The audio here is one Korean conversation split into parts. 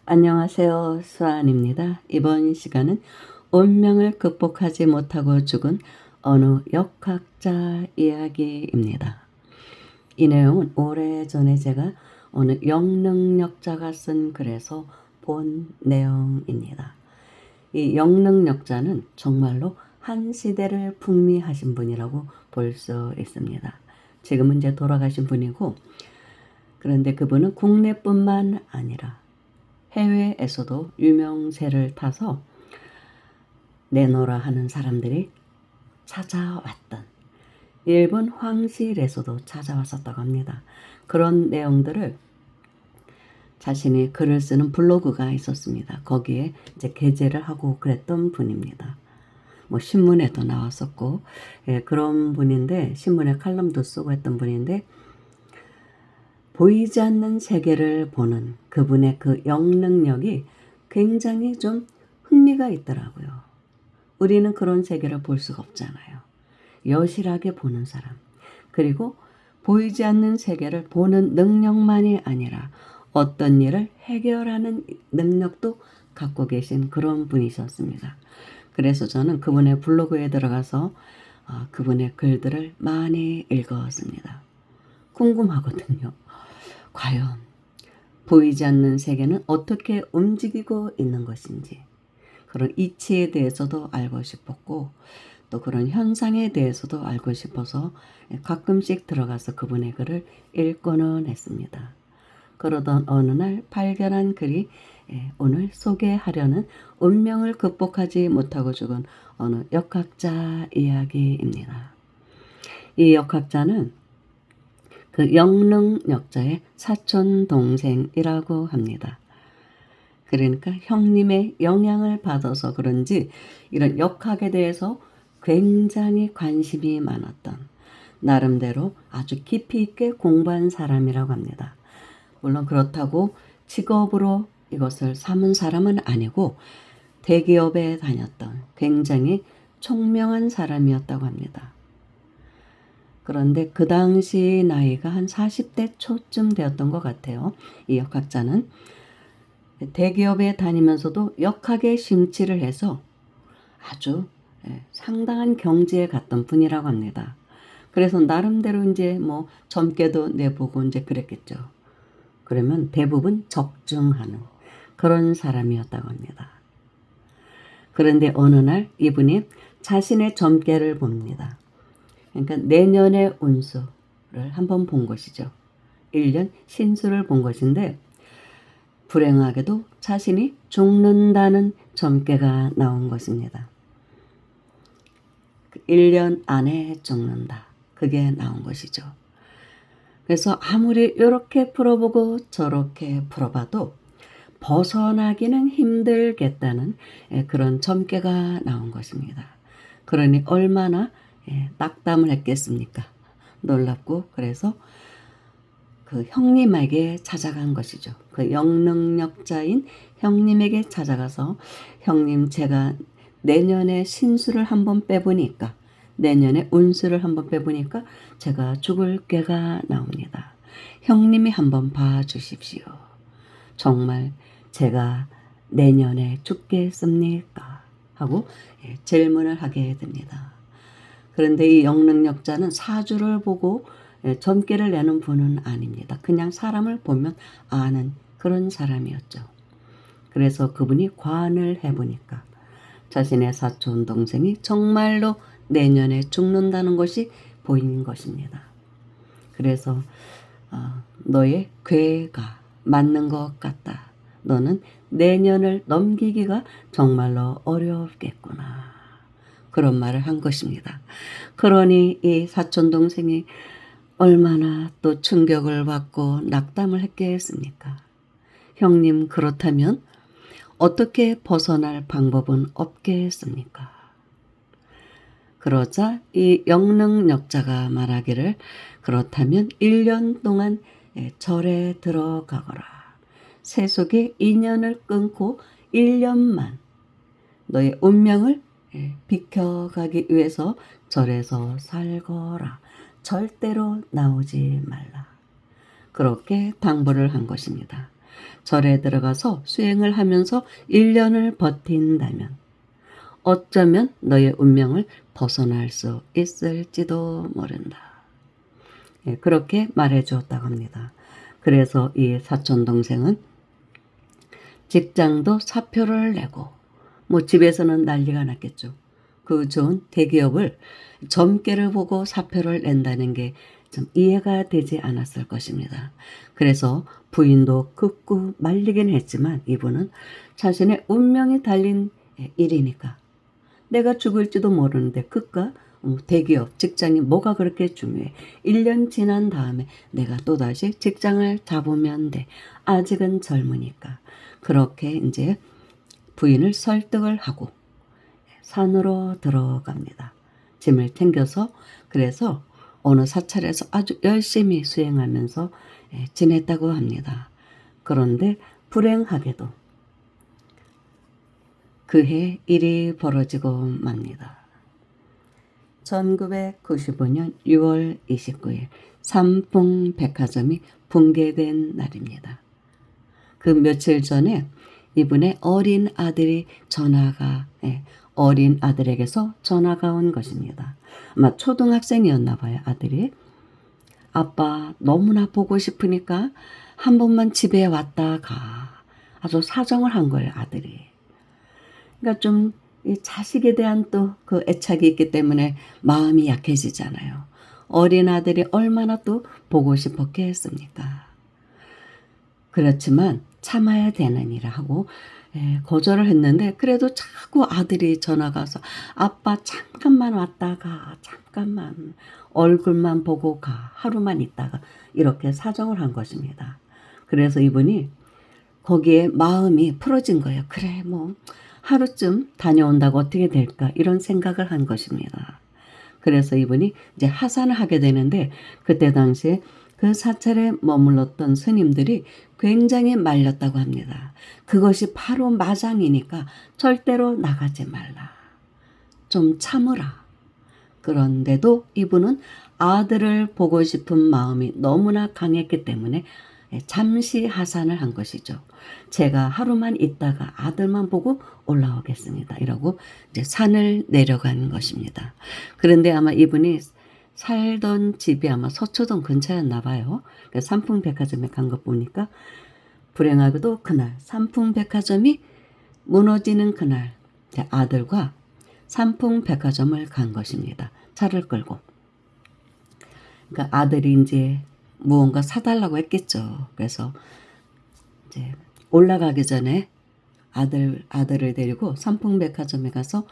안녕하세요. 수아입니다. 이번 시간은 운명을 극복하지 못하고 죽은 어느 역학자 이야기입니다. 이 내용은 오래전에 제가 어느 영능력자가 쓴 글에서 본 내용입니다. 이 영능력자는 정말로 한 시대를 풍미하신 분이라고 볼 수 있습니다. 지금은 이제 돌아가신 분이고, 그런데 그분은 국내뿐만 아니라 해외에서도 유명세를 타서 내노라 하는 사람들이 찾아왔던, 일본 황실에서도 찾아왔었다고 합니다. 그런 내용들을 자신이 글을 쓰는 블로그가 있었습니다. 거기에 이제 게재를 하고 그랬던 분입니다. 뭐 신문에도 나왔었고, 그런 분인데, 신문에 칼럼도 쓰고 했던 분인데, 보이지 않는 세계를 보는 그분의 그 영능력이 굉장히 좀 흥미가 있더라고요. 우리는 그런 세계를 볼 수가 없잖아요. 여실하게 보는 사람. 그리고 보이지 않는 세계를 보는 능력만이 아니라 어떤 일을 해결하는 능력도 갖고 계신 그런 분이셨습니다. 그래서 저는 그분의 블로그에 들어가서 그분의 글들을 많이 읽었습니다. 궁금하거든요. 과연 보이지 않는 세계는 어떻게 움직이고 있는 것인지, 그런 이치에 대해서도 알고 싶었고, 또 그런 현상에 대해서도 알고 싶어서 가끔씩 들어가서 그분의 글을 읽고는 했습니다. 그러던 어느 날 발견한 글이 오늘 소개하려는 운명을 극복하지 못하고 죽은 어느 역학자 이야기입니다. 이 역학자는 그 영능력자의 사촌 동생이라고 합니다. 그러니까 형님의 영향을 받아서 그런지 이런 역학에 대해서 굉장히 관심이 많았던, 나름대로 아주 깊이 있게 공부한 사람이라고 합니다. 물론 그렇다고 직업으로 이것을 삼은 사람은 아니고 대기업에 다녔던 굉장히 총명한 사람이었다고 합니다. 그런데 그 당시 나이가 한 40대 초쯤 되었던 것 같아요. 이 역학자는 대기업에 다니면서도 역학에 심취를 해서 아주 상당한 경지에 갔던 분이라고 합니다. 그래서 나름대로 이제 뭐 점괘도 내보고 이제 그랬겠죠. 그러면 대부분 적중하는 그런 사람이었다고 합니다. 그런데 어느 날 이분이 자신의 점괘를 봅니다. 그러니까 내년의 운수를 한번 본 것이죠. 1년 신수를 본 것인데, 불행하게도 자신이 죽는다는 점괘가 나온 것입니다. 1년 안에 죽는다. 그게 나온 것이죠. 그래서 아무리 이렇게 풀어보고 저렇게 풀어봐도 벗어나기는 힘들겠다는 그런 점괘가 나온 것입니다. 그러니 얼마나 낙담을 했겠습니까? 놀랍고, 그래서 그 형님에게 찾아간 것이죠. 그 영능력자인 형님에게 찾아가서, 형님, 제가 내년에 신수를 한번 빼보니까, 내년에 운수를 한번 빼보니까 제가 죽을 꾀가 나옵니다. 형님이 한번 봐주십시오. 정말 제가 내년에 죽겠습니까? 하고 질문을 하게 됩니다. 그런데 이 영능력자는 사주를 보고 점괘를 내는 분은 아닙니다. 그냥 사람을 보면 아는 그런 사람이었죠. 그래서 그분이 관을 해보니까 자신의 사촌 동생이 정말로 내년에 죽는다는 것이 보인 것입니다. 그래서 너의 궤가 맞는 것 같다. 너는 내년을 넘기기가 정말로 어렵겠구나. 그런 말을 한 것입니다. 그러니 이 사촌 동생이 얼마나 또 충격을 받고 낙담을 했겠습니까? 형님, 그렇다면 어떻게 벗어날 방법은 없겠습니까? 그러자 이 영능력자가 말하기를, 그렇다면 1년 동안 절에 들어가거라. 세속의 인연을 끊고 1년만 너의 운명을 비켜가기 위해서 절에서 살거라. 절대로 나오지 말라. 그렇게 당부를 한 것입니다. 절에 들어가서 수행을 하면서 1년을 버틴다면 어쩌면 너의 운명을 벗어날 수 있을지도 모른다. 예, 그렇게 말해 주었다고 합니다. 그래서 이 사촌 동생은 직장도 사표를 내고 뭐 집에서는 난리가 났겠죠. 그 좋은 대기업을 점괘를 보고 사표를 낸다는 게 좀 이해가 되지 않았을 것입니다. 그래서 부인도 극구 말리긴 했지만 이분은 자신의 운명이 달린 일이니까 내가 죽을지도 모르는데 그깟 대기업 직장이 뭐가 그렇게 중요해. 1년 지난 다음에 내가 또다시 직장을 잡으면 돼. 아직은 젊으니까. 그렇게 이제 부인을 설득을 하고 산으로 들어갑니다. 짐을 챙겨서 그래서 어느 사찰에서 아주 열심히 수행하면서 지냈다고 합니다. 그런데 불행하게도 그해 일이 벌어지고 맙니다. 1995년 6월 29일 삼풍백화점이 붕괴된 날입니다. 그 며칠 전에 이분의 어린 아들이 어린 아들에게서 전화가 온 것입니다. 아마 초등학생이었나 봐요, 아들이. 아빠 너무나 보고 싶으니까 한 번만 집에 왔다 가. 아주 사정을 한 거예요, 아들이. 그러니까 좀 자식에 대한 또 그 애착이 있기 때문에 마음이 약해지잖아요. 어린 아들이 얼마나 또 보고 싶었겠습니까? 그렇지만 참아야 되는 일을 하고 거절을 했는데 그래도 자꾸 아들이 전화가 와서 아빠 잠깐만 왔다가 잠깐만 얼굴만 보고 가 하루만 있다가 이렇게 사정을 한 것입니다. 그래서 이분이 거기에 마음이 풀어진 거예요. 그래 뭐 하루쯤 다녀온다고 어떻게 될까 이런 생각을 한 것입니다. 그래서 이분이 이제 하산을 하게 되는데 그때 당시에 그 사찰에 머물렀던 스님들이 굉장히 말렸다고 합니다. 그것이 바로 마장이니까 절대로 나가지 말라. 좀 참으라. 그런데도 이분은 아들을 보고 싶은 마음이 너무나 강했기 때문에 잠시 하산을 한 것이죠. 제가 하루만 있다가 아들만 보고 올라오겠습니다. 이러고 이제 산을 내려간 것입니다. 그런데 아마 이분이 살던 집이 아마 서초동 근처였나 봐요. 삼풍백화점에 간 것 보니까 불행하게도 그날 삼풍백화점이 무너지는 그날 제 아들과 삼풍백화점을 간 것입니다. 차를 끌고. 그러니까 아들이 이제 무언가 사달라고 했겠죠. 그래서 이제 올라가기 전에 아들을 데리고 삼풍백화점에 가서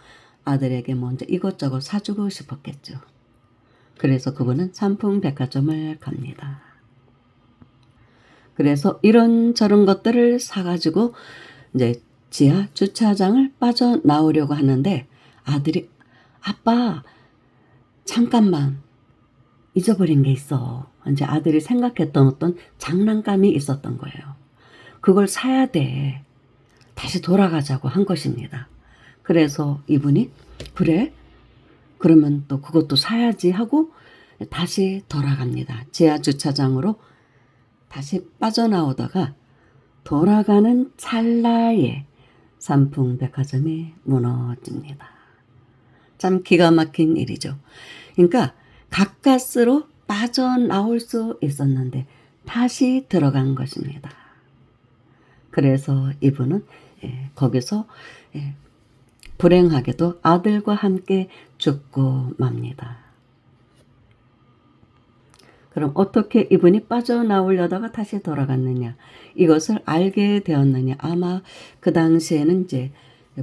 아들에게 먼저 이것저것 사주고 싶었겠죠. 그래서 그분은 삼풍백화점을 갑니다. 그래서 이런저런 것들을 사가지고 이제 지하 주차장을 빠져나오려고 하는데 아들이 아빠 잠깐만 잊어버린 게 있어. 이제 아들이 생각했던 어떤 장난감이 있었던 거예요. 그걸 사야 돼. 다시 돌아가자고 한 것입니다. 그래서 이분이 그래? 그러면 또 그것도 사야지 하고 다시 돌아갑니다. 지하 주차장으로 다시 빠져나오다가 돌아가는 찰나에 삼풍백화점이 무너집니다. 참 기가 막힌 일이죠. 그러니까 가까스로 빠져나올 수 있었는데 다시 들어간 것입니다. 그래서 이분은 거기서 불행하게도 아들과 함께 죽고 맙니다. 그럼 어떻게 이분이 빠져나오려다가 다시 돌아갔느냐? 이것을 알게 되었느냐? 아마 그 당시에는 이제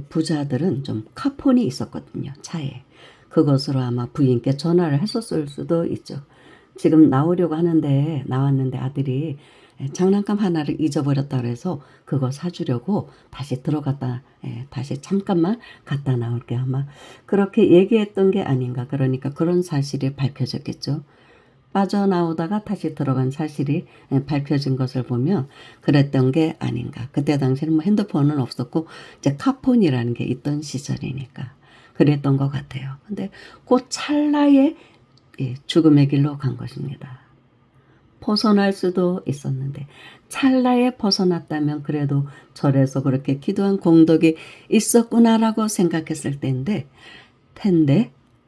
부자들은 좀 카폰이 있었거든요. 차에. 그것으로 아마 부인께 전화를 했었을 수도 있죠. 지금 나오려고 하는데 나왔는데 아들이 장난감 하나를 잊어버렸다 그래서 그거 사주려고 다시 들어갔다 다시 잠깐만 갔다 나올게 아마 그렇게 얘기했던 게 아닌가. 그러니까 그런 사실이 밝혀졌겠죠. 빠져나오다가 다시 들어간 사실이 밝혀진 것을 보면 그랬던 게 아닌가. 그때 당시에는 뭐 핸드폰은 없었고 이제 카폰이라는 게 있던 시절이니까 그랬던 것 같아요. 근데 그 찰나에 죽음의 길로 간 것입니다. 벗어날 수도 있었는데 찰나에 벗어났다면 그래도 절에서 그렇게 기도한 공덕이 있었구나라고 생각했을 텐데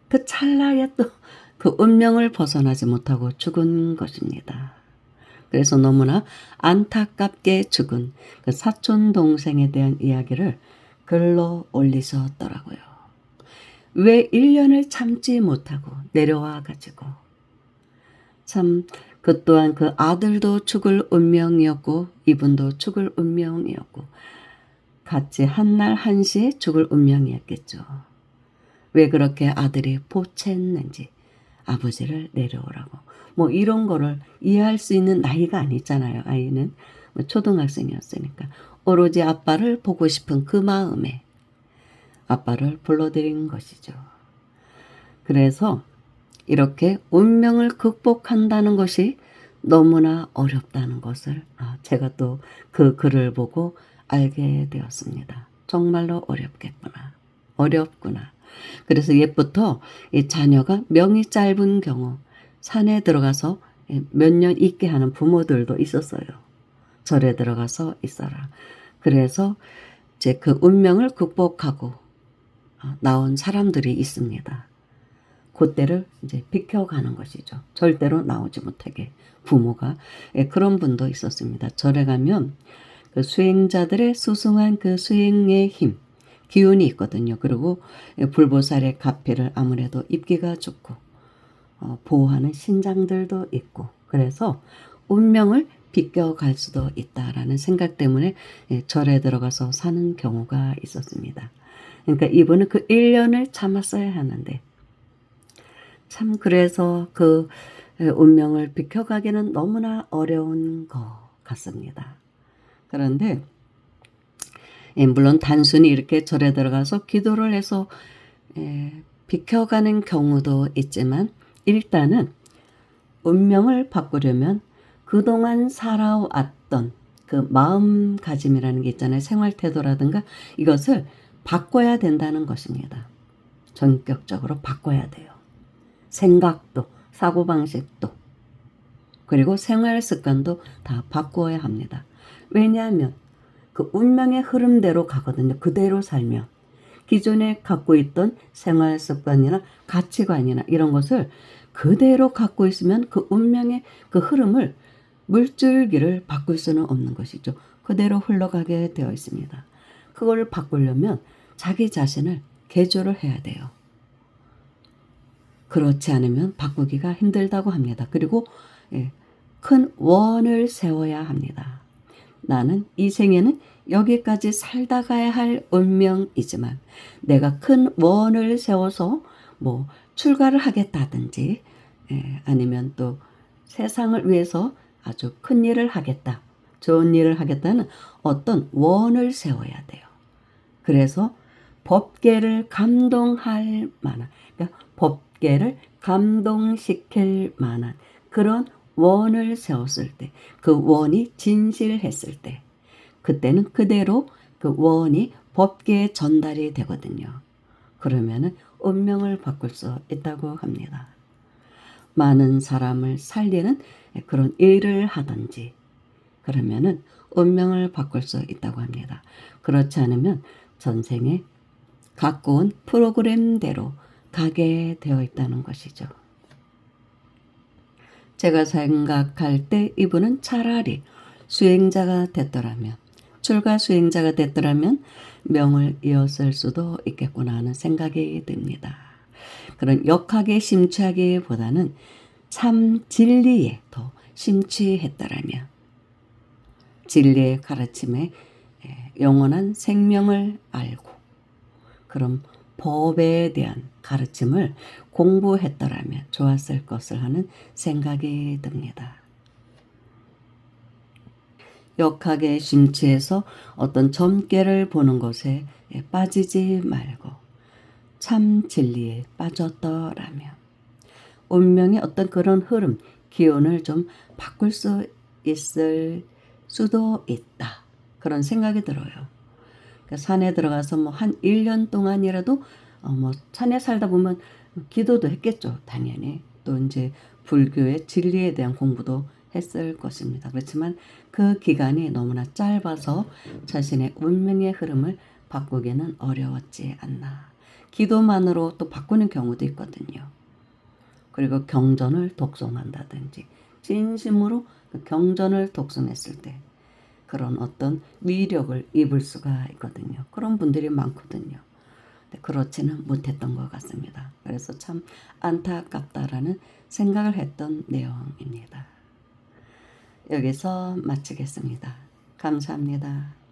그 찰나에 또 그 운명을 벗어나지 못하고 죽은 것입니다. 그래서 너무나 안타깝게 죽은 그 사촌 동생에 대한 이야기를 글로 올리셨더라고요. 왜 1년을 참지 못하고 내려와 가지고 참 그 또한 그 아들도 죽을 운명이었고 이분도 죽을 운명이었고 같이 한날 한시에 죽을 운명이었겠죠. 왜 그렇게 아들이 보챘는지 아버지를 내려오라고 뭐 이런 거를 이해할 수 있는 나이가 아니잖아요. 아이는 뭐 초등학생이었으니까 오로지 아빠를 보고 싶은 그 마음에 아빠를 불러들인 것이죠. 그래서 이렇게 운명을 극복한다는 것이 너무나 어렵다는 것을 제가 또 그 글을 보고 알게 되었습니다. 정말로 어렵겠구나. 어렵구나. 그래서 옛부터 이 자녀가 명이 짧은 경우 산에 들어가서 몇 년 있게 하는 부모들도 있었어요. 절에 들어가서 있어라. 그래서 이제 그 운명을 극복하고 나온 사람들이 있습니다. 그때를 이제 비켜가는 것이죠. 절대로 나오지 못하게 부모가 그런 분도 있었습니다. 절에 가면 그 수행자들의 수승한 그 수행의 힘, 기운이 있거든요. 그리고 불보살의 가피를 아무래도 입기가 좋고 보호하는 신장들도 있고 그래서 운명을 비껴갈 수도 있다라는 생각 때문에 절에 들어가서 사는 경우가 있었습니다. 그러니까 이분은 그 1년을 참았어야 하는데 참 그래서 그 운명을 비켜가기는 너무나 어려운 것 같습니다. 그런데 물론 단순히 이렇게 절에 들어가서 기도를 해서 비켜가는 경우도 있지만 일단은 운명을 바꾸려면 그동안 살아왔던 그 마음가짐이라는 게 있잖아요. 생활태도라든가 이것을 바꿔야 된다는 것입니다. 전격적으로 바꿔야 돼요. 생각도 사고방식도 그리고 생활습관도 다 바꿔야 합니다. 왜냐하면 그 운명의 흐름대로 가거든요. 그대로 살면 기존에 갖고 있던 생활습관이나 가치관이나 이런 것을 그대로 갖고 있으면 그 운명의 그 흐름을 물줄기를 바꿀 수는 없는 것이죠. 그대로 흘러가게 되어 있습니다. 그걸 바꾸려면 자기 자신을 개조를 해야 돼요. 그렇지 않으면 바꾸기가 힘들다고 합니다. 그리고 큰 원을 세워야 합니다. 나는 이 생에는 여기까지 살다 가야 할 운명이지만 내가 큰 원을 세워서 뭐 출가를 하겠다든지 아니면 또 세상을 위해서 아주 큰 일을 하겠다. 좋은 일을 하겠다는 어떤 원을 세워야 돼요. 그래서 법계를 감동할 만한 그러니까 법계를 감동시킬 만한 그런 원을 세웠을 때 그 원이 진실했을 때 그때는 그대로 그 원이 법계에 전달이 되거든요. 그러면은 운명을 바꿀 수 있다고 합니다. 많은 사람을 살리는 그런 일을 하든지 그러면은 운명을 바꿀 수 있다고 합니다. 그렇지 않으면 전생에 갖고 온 프로그램대로 가게 되어 있다는 것이죠. 제가 생각할 때 이분은 차라리 수행자가 됐더라면 출가 수행자가 됐더라면 명을 이었을 수도 있겠구나 하는 생각이 듭니다. 그런 역학에 심취하기보다는 참 진리에 더 심취했더라면 진리의 가르침에 영원한 생명을 알고 그럼 법에 대한 가르침을 공부했더라면 좋았을 것을 하는 생각이 듭니다. 역학에 심취해서 어떤 점괘를 보는 것에 빠지지 말고 참 진리에 빠졌더라면 운명의 어떤 그런 흐름, 기운을 좀 바꿀 수 있을 수도 있다. 그런 생각이 들어요. 그러니까 산에 들어가서 뭐 한 1년 동안이라도 뭐 산에 살다 보면 기도도 했겠죠. 당연히. 또 이제 불교의 진리에 대한 공부도 했을 것입니다. 그렇지만 그 기간이 너무나 짧아서 자신의 운명의 흐름을 바꾸기는 어려웠지 않나. 기도만으로 또 바꾸는 경우도 있거든요. 그리고 경전을 독송한다든지 진심으로 그 경전을 독송했을 때 그런 어떤 위력을 입을 수가 있거든요. 그런 분들이 많거든요. 근데 그렇지는 못했던 것 같습니다. 그래서 참 안타깝다라는 생각을 했던 내용입니다. 여기서 마치겠습니다. 감사합니다.